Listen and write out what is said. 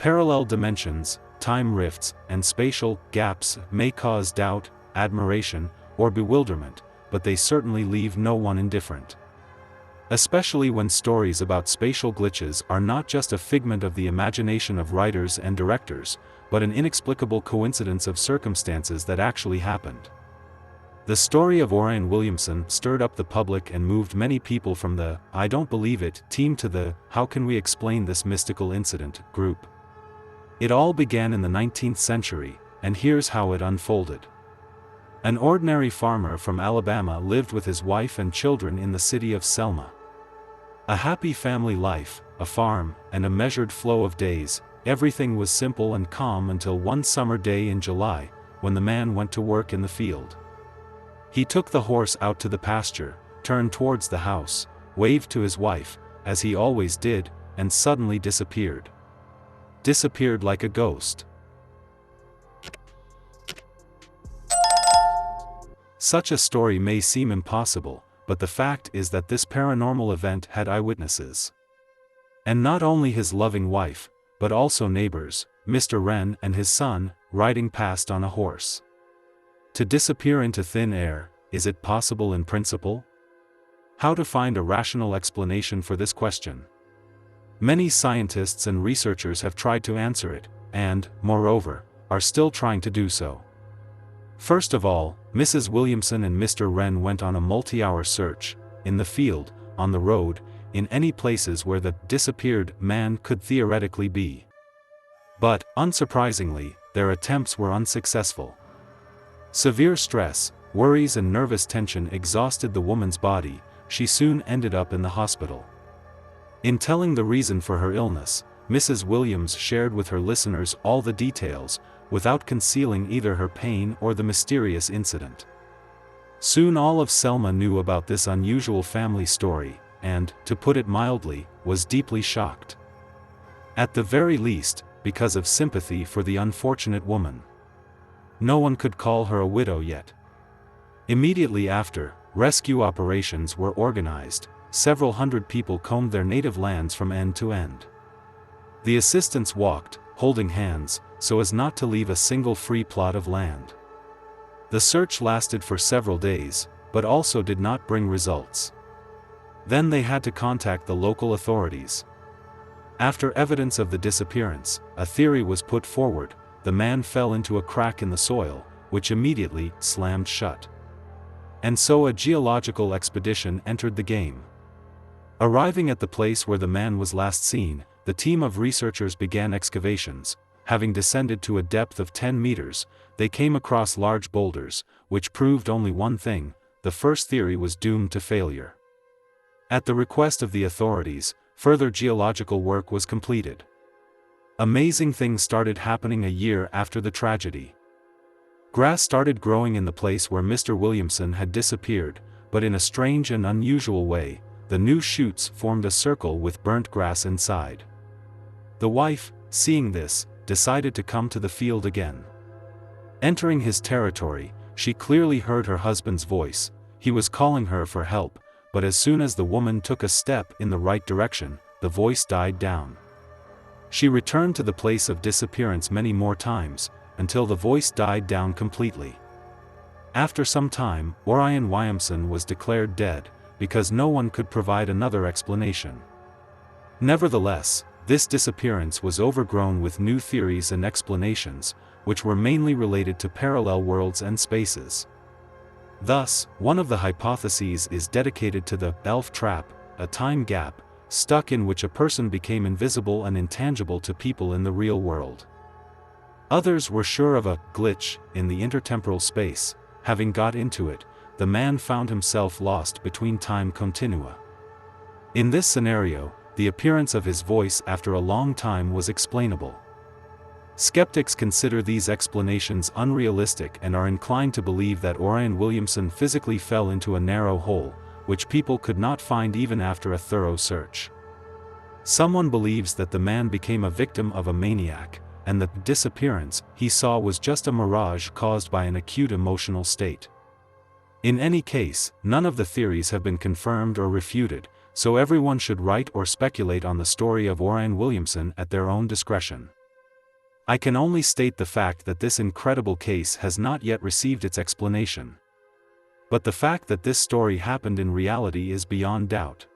Parallel dimensions, time rifts, and spatial gaps may cause doubt, admiration, or bewilderment, but they certainly leave no one indifferent. Especially when stories about spatial glitches are not just a figment of the imagination of writers and directors, but an inexplicable coincidence of circumstances that actually happened. The story of Orion Williamson stirred up the public and moved many people from the "I don't believe it" team to the "How can we explain this mystical incident" group. It all began in the 19th century, and here's how it unfolded. An ordinary farmer from Alabama lived with his wife and children in the city of Selma. A happy family life, a farm, and a measured flow of days. Everything was simple and calm until one summer day in July, when the man went to work in the field. He took the horse out to the pasture, turned towards the house, waved to his wife, as he always did, and suddenly disappeared. Disappeared like a ghost. Such a story may seem impossible, but the fact is that this paranormal event had eyewitnesses. And not only his loving wife, but also neighbors, Mr. Wren and his son, riding past on a horse. To disappear into thin air, is it possible in principle? How to find a rational explanation for this question? Many scientists and researchers have tried to answer it, and, moreover, are still trying to do so. First of all, Mrs. Williamson and Mr. Wren went on a multi-hour search, in the field, on the road, in any places where the disappeared man could theoretically be. But, unsurprisingly, their attempts were unsuccessful. Severe stress, worries and nervous tension exhausted the woman's body. She soon ended up in the hospital. In telling the reason for her illness, Mrs. Williams shared with her listeners all the details, without concealing either her pain or the mysterious incident. Soon all of Selma knew about this unusual family story, and, to put it mildly, was deeply shocked. At the very least, because of sympathy for the unfortunate woman. No one could call her a widow yet. Immediately after, rescue operations were organized. Several hundred people combed their native lands from end to end. The assistants walked, holding hands, so as not to leave a single free plot of land. The search lasted for several days, but also did not bring results. Then they had to contact the local authorities. After evidence of the disappearance, a theory was put forward: the man fell into a crack in the soil, which immediately slammed shut. And so a geological expedition entered the game. Arriving at the place where the man was last seen, the team of researchers began excavations. Having descended to a depth of 10 meters, they came across large boulders, which proved only one thing: the first theory was doomed to failure. At the request of the authorities, further geological work was completed. Amazing things started happening a year after the tragedy. Grass started growing in the place where Mr. Williamson had disappeared, but in a strange and unusual way. The new shoots formed a circle with burnt grass inside. The wife, seeing this, decided to come to the field again. Entering his territory, she clearly heard her husband's voice. He was calling her for help, but as soon as the woman took a step in the right direction, the voice died down. She returned to the place of disappearance many more times, until the voice died down completely. After some time, Orion Williamson was declared dead, because no one could provide another explanation. Nevertheless, this disappearance was overgrown with new theories and explanations, which were mainly related to parallel worlds and spaces. Thus, one of the hypotheses is dedicated to the elf trap, a time gap, stuck in which a person became invisible and intangible to people in the real world. Others were sure of a glitch in the intertemporal space. Having got into it, the man found himself lost between time continua. In this scenario, the appearance of his voice after a long time was explainable. Skeptics consider these explanations unrealistic and are inclined to believe that Orion Williamson physically fell into a narrow hole, which people could not find even after a thorough search. Someone believes that the man became a victim of a maniac, and the disappearance he saw was just a mirage caused by an acute emotional state. In any case, none of the theories have been confirmed or refuted, so everyone should write or speculate on the story of Orion Williamson at their own discretion. I can only state the fact that this incredible case has not yet received its explanation. But the fact that this story happened in reality is beyond doubt.